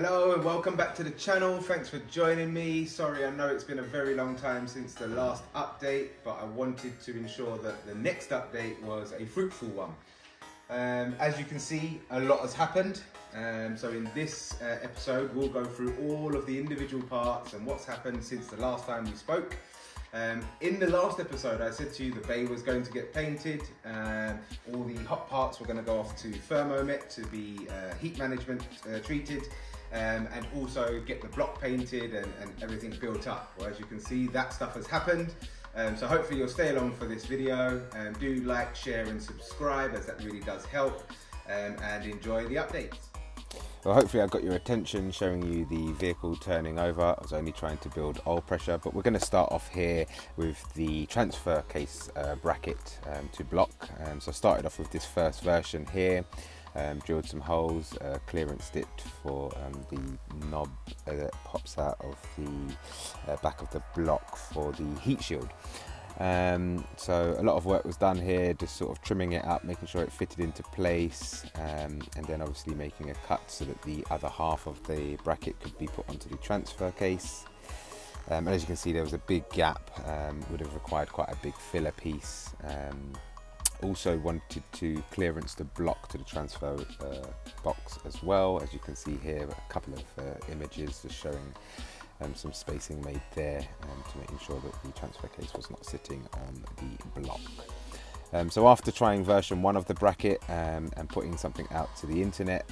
Hello and welcome back to the channel. Thanks for joining me. Sorry, I know it's been a very long time since the last update, but I wanted to ensure that the next update was a fruitful one. As you can see, a lot has happened. So in this episode, we'll go through all of the individual parts and what's happened since the last time we spoke. In the last episode, I said to you the bay was going to get painted. All the hot parts were going to go off to Thermomet to be heat management treated. And also get the block painted and everything built up. Well, as you can see, that stuff has happened. So hopefully you'll stay along for this video. Do like, share and subscribe, as that really does help, and enjoy the updates. Well, hopefully I got your attention showing you the vehicle turning over. I was only trying to build oil pressure, but we're going to start off here with the transfer case bracket to block. So I started off with this first version here. Drilled some holes, clearance dipped for the knob that pops out of the back of the block for the heat shield. So a lot of work was done here, just sort of trimming it up, making sure it fitted into place, and then obviously making a cut so that the other half of the bracket could be put onto the transfer case. And as you can see, there was a big gap, would have required quite a big filler piece. Also wanted to clearance the block to the transfer box as well. As you can see here, a couple of images just showing some spacing made there to making sure that the transfer case was not sitting on the block. So after trying version 1 of the bracket and putting something out to the internet,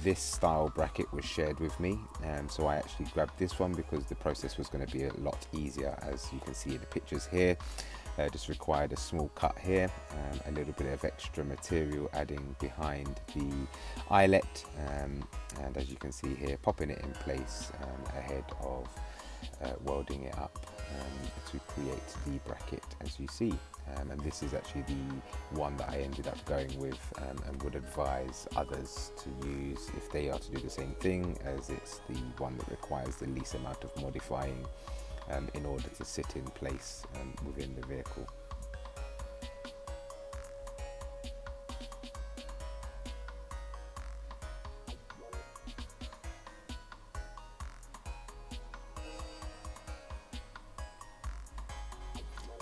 this style bracket was shared with me. So I actually grabbed this one because the process was going to be a lot easier. As you can see in the pictures here, just required a small cut here, a little bit of extra material adding behind the eyelet, and as you can see here, popping it in place ahead of welding it up to create the bracket as you see. And this is actually the one that I ended up going with, and would advise others to use if they are to do the same thing, as it's the one that requires the least amount of modifying in order to sit in place within the vehicle.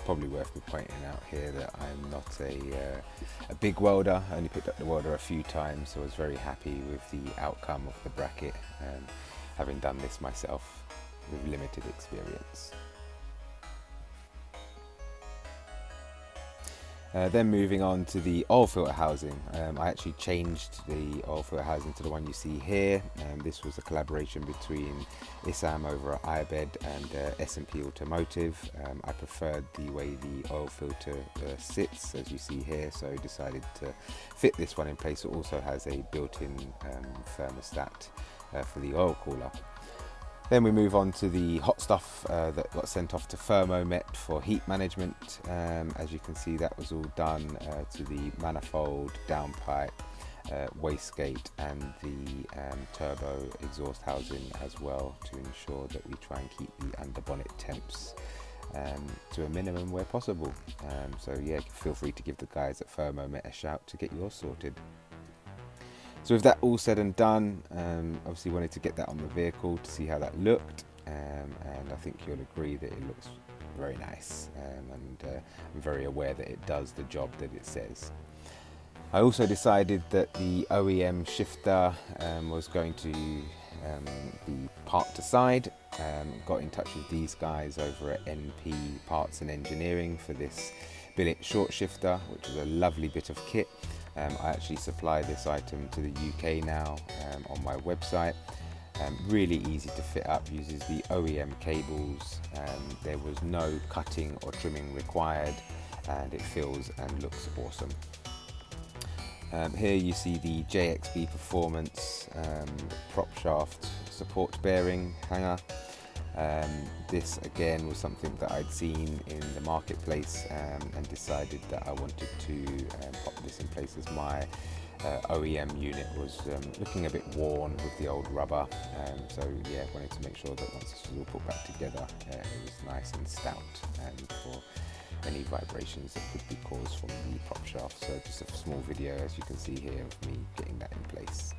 Probably worth me pointing out here that I'm not a big welder. I only picked up the welder a few times, so I was very happy with the outcome of the bracket, having done this myself with limited experience. Then moving on to the oil filter housing, I actually changed the oil filter housing to the one you see here. This was a collaboration between Issam over at iBed and S&P Automotive. I preferred the way the oil filter sits, as you see here, so I decided to fit this one in place. It also has a built-in thermostat for the oil cooler. Then we move on to the hot stuff that got sent off to Thermomet for heat management. As you can see, that was all done to the manifold, downpipe, wastegate and the turbo exhaust housing as well, to ensure that we try and keep the under bonnet temps to a minimum where possible. So yeah, feel free to give the guys at Thermomet a shout to get yours sorted. So with that all said and done, obviously wanted to get that on the vehicle to see how that looked, and I think you'll agree that it looks very nice, and I'm very aware that it does the job that it says. I also decided that the OEM shifter was going to be parked aside. Got in touch with these guys over at NP Parts and Engineering for this billet short shifter, which is a lovely bit of kit. I actually supply this item to the UK now on my website. Really easy to fit up, uses the OEM cables. There was no cutting or trimming required, and it feels and looks awesome. Here you see the JXB Performance prop shaft support bearing hanger. This again was something that I'd seen in the marketplace, and decided that I wanted to pop this in place, as my OEM unit was looking a bit worn with the old rubber. So yeah, wanted to make sure that once this was all put back together, it was nice and stout, and for any vibrations that could be caused from the prop shaft. So just a small video, as you can see here, of me getting that in place.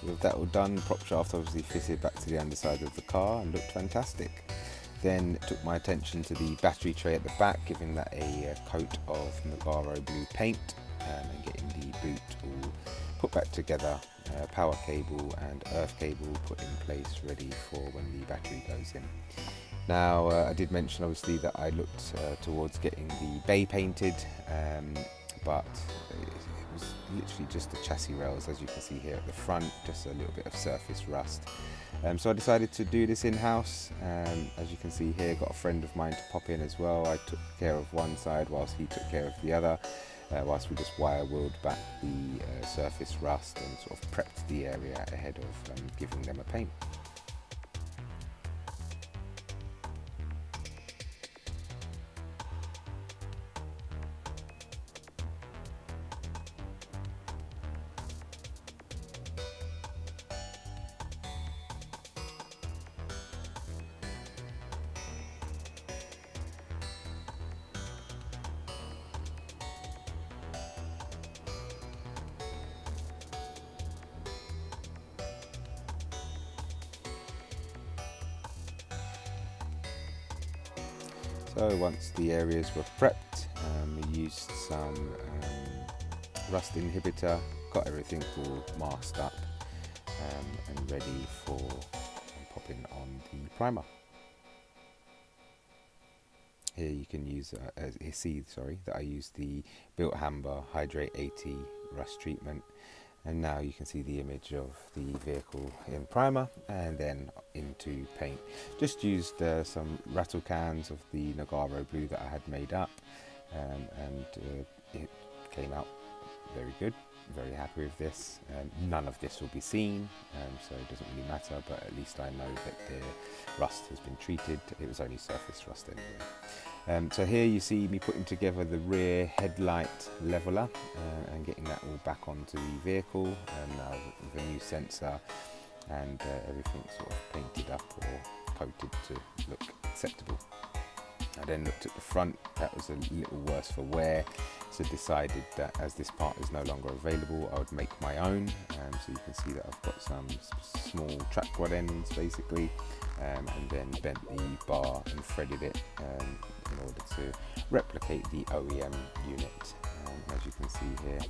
with that all done, prop shaft obviously fitted back to the underside of the car and looked fantastic. Then it took my attention to the battery tray at the back, giving that a coat of Nagaro blue paint, and getting the boot all put back together, power cable and earth cable put in place, ready for when the battery goes in. Now I did mention obviously that I looked towards getting the bay painted, but it was literally just the chassis rails, as you can see here at the front, just a little bit of surface rust. So I decided to do this in-house. As you can see here, got a friend of mine to pop in as well. I took care of one side whilst he took care of the other, whilst we just wire wheeled back the surface rust and sort of prepped the area ahead of giving them a paint. So once the areas were prepped, we used some rust inhibitor, got everything all masked up and ready for popping on the primer. Here you can use, see that I used the Built Hamber Hydrate 80 rust treatment. And now you can see the image of the vehicle in primer and then into paint. Just used some rattle cans of the Nagaro blue that I had made up, and it came out very good. Very happy with this. None of this will be seen, so it doesn't really matter, but at least I know that the rust has been treated. It was only surface rust anyway. So here you see me putting together the rear headlight leveler and getting that all back onto the vehicle, now with a new sensor and everything sort of painted up or coated to look acceptable. I then looked at the front. That was a little worse for wear, so decided that as this part is no longer available, I would make my own. So you can see that I've got some small track rod ends basically, and then bent the bar and threaded it in order to replicate the OEM unit, as you can see here.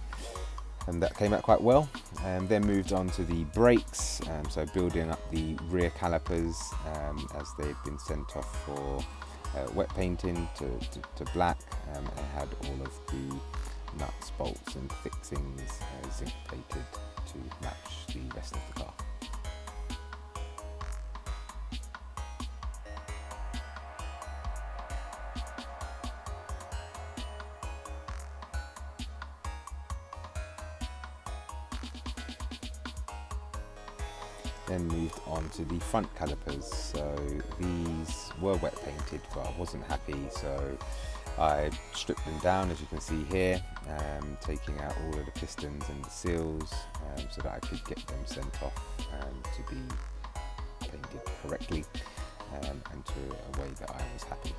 And that came out quite well. Then moved on to the brakes, so building up the rear calipers as they'd been sent off for wet painting to black, and had all of the nuts, bolts and fixings zinc plated to match the rest of the car. Then moved on to the front calipers. So these were wet painted, but I wasn't happy, so I stripped them down, as you can see here, taking out all of the pistons and the seals, so that I could get them sent off to be painted correctly, and to a way that I was happy.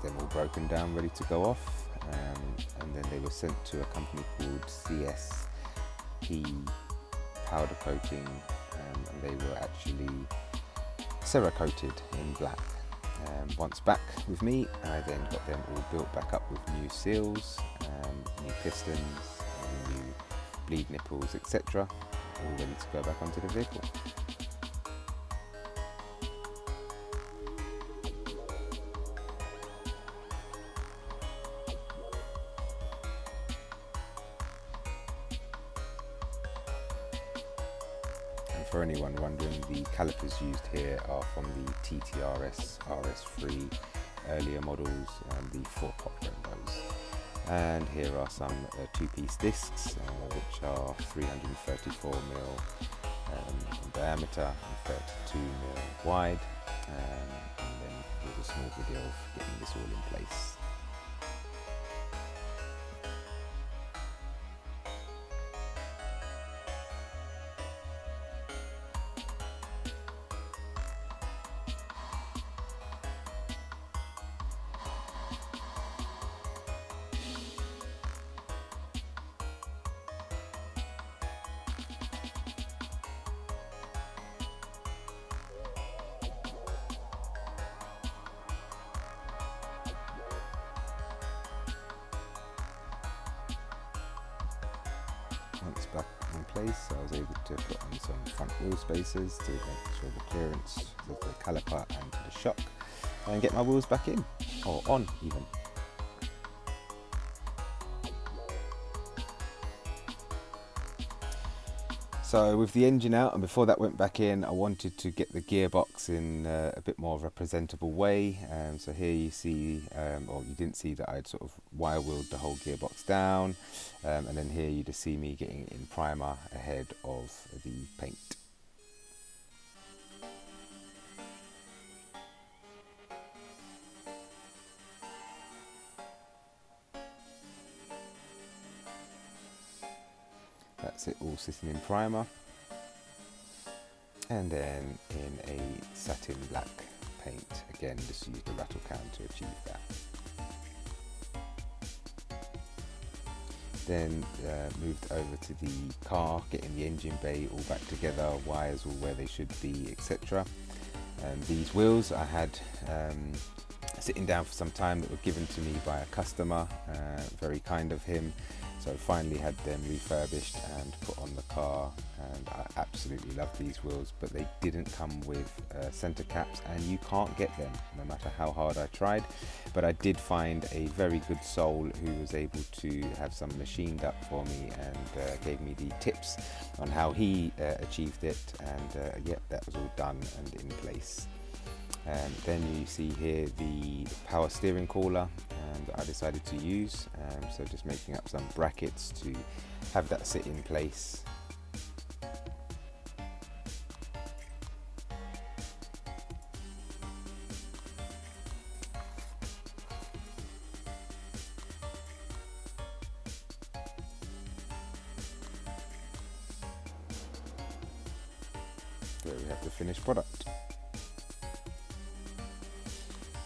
Them all broken down, ready to go off, and then they were sent to a company called CSP Powder Coating, and they were actually Cerakoted in black. Once back with me, I then got them all built back up with new seals, new pistons, new bleed nipples, etc., all ready to go back onto the vehicle. For anyone wondering, the calipers used here are from the TTRS RS3 earlier models, the 4-pop rainbows. And here are some 2-piece discs, which are 334mm in diameter and 32mm wide. And then here's a small video of getting this all in place. space, so I was able to put on some front wheel spacers to make sure the clearance with the caliper and to the shock, and get my wheels back in, or on even. So with the engine out, and before that went back in, I wanted to get the gearbox in a bit more of a presentable way. So here you see, or you didn't see that I'd sort of wire wheeled the whole gearbox down. And then here you just see me getting it in primer ahead of the paint. That's it all sitting in primer, and then in a satin black paint. Again, just use the rattle can to achieve that. Then moved over to the car, getting the engine bay all back together, wires all where they should be, etc. These wheels I had sitting down for some time that were given to me by a customer, very kind of him. So finally had them refurbished and put on the car, and I absolutely love these wheels, but they didn't come with center caps, and you can't get them no matter how hard I tried. But I did find a very good soul who was able to have some machined up for me, and gave me the tips on how he achieved it, and yep, that was all done and in place. Then you see here the power steering collar that I decided to use, so just making up some brackets to have that sit in place. There we have the finished product.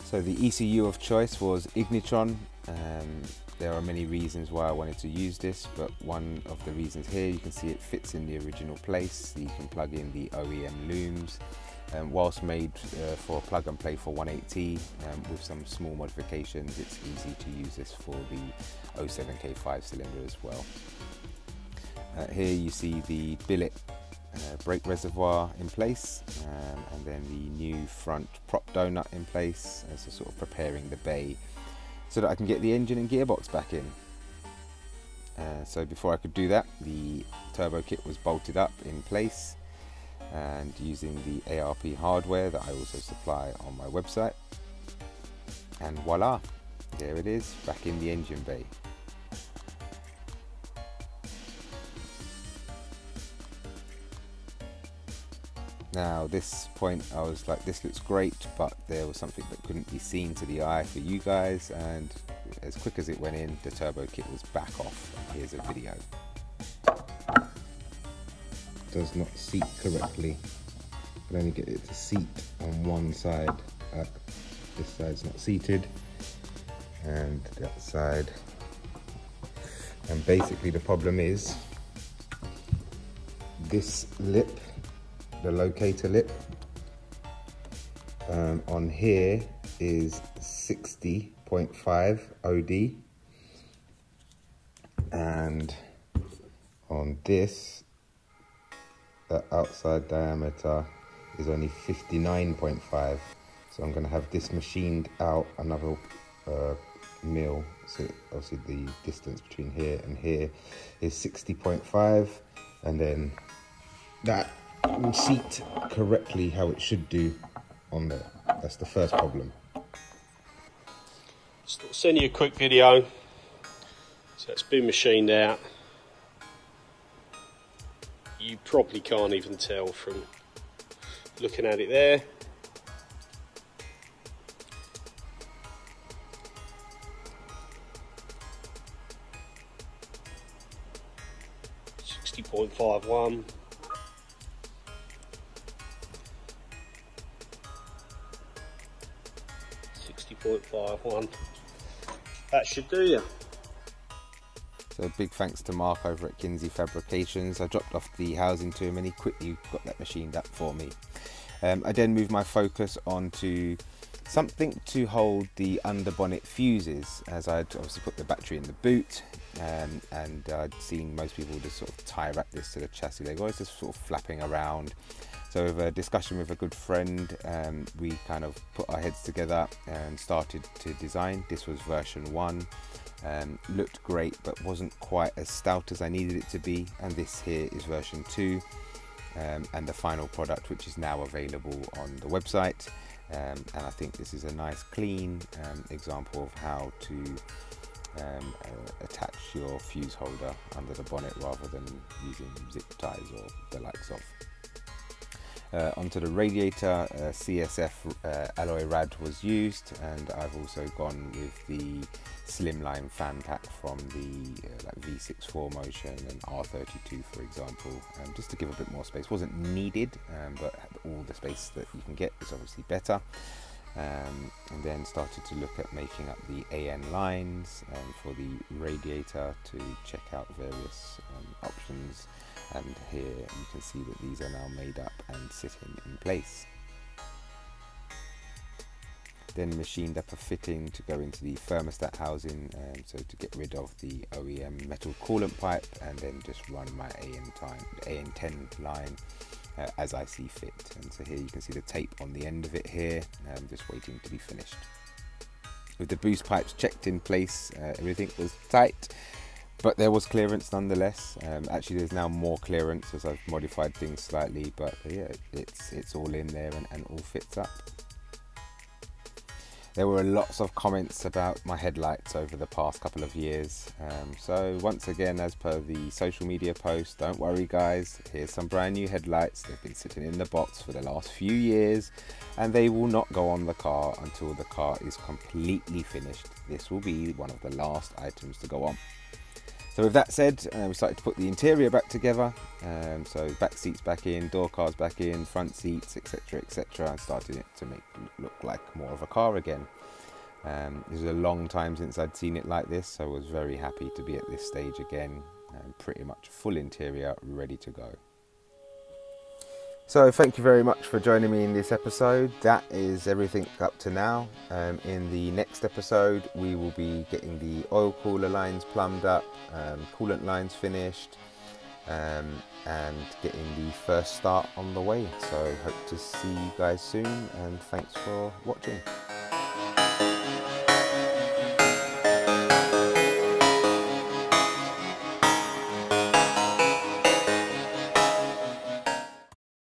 So the ECU of choice was Ignitron. There are many reasons why I wanted to use this, but one of the reasons here, you can see it fits in the original place. You can plug in the OEM looms. Whilst made for plug and play for 180, with some small modifications, it's easy to use this for the 07K 5-cylinder as well. Here you see the billet brake reservoir in place, and then the new front prop donut in place, so sort of preparing the bay so that I can get the engine and gearbox back in. So before I could do that, the turbo kit was bolted up in place, and using the ARP hardware that I also supply on my website, and voila, there it is, back in the engine bay. Now this point I was like, this looks great, but there was something that couldn't be seen to the eye for you guys, and as quick as it went in, the turbo kit was back off. Here's a video. Does not seat correctly. Can only get it to seat on one side. This side's not seated, and that side. And basically the problem is this lip, the locator lip on here is 60.5 OD, and on this, the outside diameter is only 59.5. So I'm going to have this machined out another mil. So obviously the distance between here and here is 60.5, and then that will seat correctly how it should do on there. That's the first problem. Just send you a quick video. So it's been machined out. You probably can't even tell from looking at it there. .51. That should do you. So big thanks to Mark over at Kinsey Fabrications. I dropped off the housing to him and he quickly got that machined up for me. I then moved my focus onto something to hold the underbonnet fuses, as I'd obviously put the battery in the boot, and I'd seen most people just sort of tie wrap this to the chassis leg, or it's just sort of flapping around. So with a discussion with a good friend, we kind of put our heads together and started to design. This was version 1. Looked great, but wasn't quite as stout as I needed it to be, and this here is version 2, and the final product, which is now available on the website. And I think this is a nice clean example of how to attach your fuse holder under the bonnet rather than using zip ties or the likes of. Onto the radiator, CSF alloy rad was used, and I've also gone with the slimline fan pack from the like V6 motion and R32, for example, just to give a bit more space. Wasn't needed, but all the space that you can get is obviously better. And then started to look at making up the AN lines for the radiator to check out various options, and here you can see that these are now made up and sitting in place. Then machined up a fitting to go into the thermostat housing, so to get rid of the OEM metal coolant pipe, and then just run my AN10 line as I see fit. And so here you can see the tape on the end of it here, just waiting to be finished. With the boost pipes checked in place, everything was tight, but there was clearance nonetheless. Actually there's now more clearance as I've modified things slightly, but yeah, it's all in there and all fits up. There were lots of comments about my headlights over the past couple of years, so once again, as per the social media post, don't worry guys, here's some brand new headlights. They've been sitting in the box for the last few years, and they will not go on the car until the car is completely finished. This will be one of the last items to go on. So with that said, we started to put the interior back together, so back seats back in, door cars back in, front seats, etc, and started it to make it look like more of a car again. This was a long time since I'd seen it like this, so I was very happy to be at this stage again, pretty much full interior ready to go. So thank you very much for joining me in this episode. That is everything up to now. In the next episode we will be getting the oil cooler lines plumbed up, coolant lines finished, and getting the first start on the way. So hope to see you guys soon, and thanks for watching.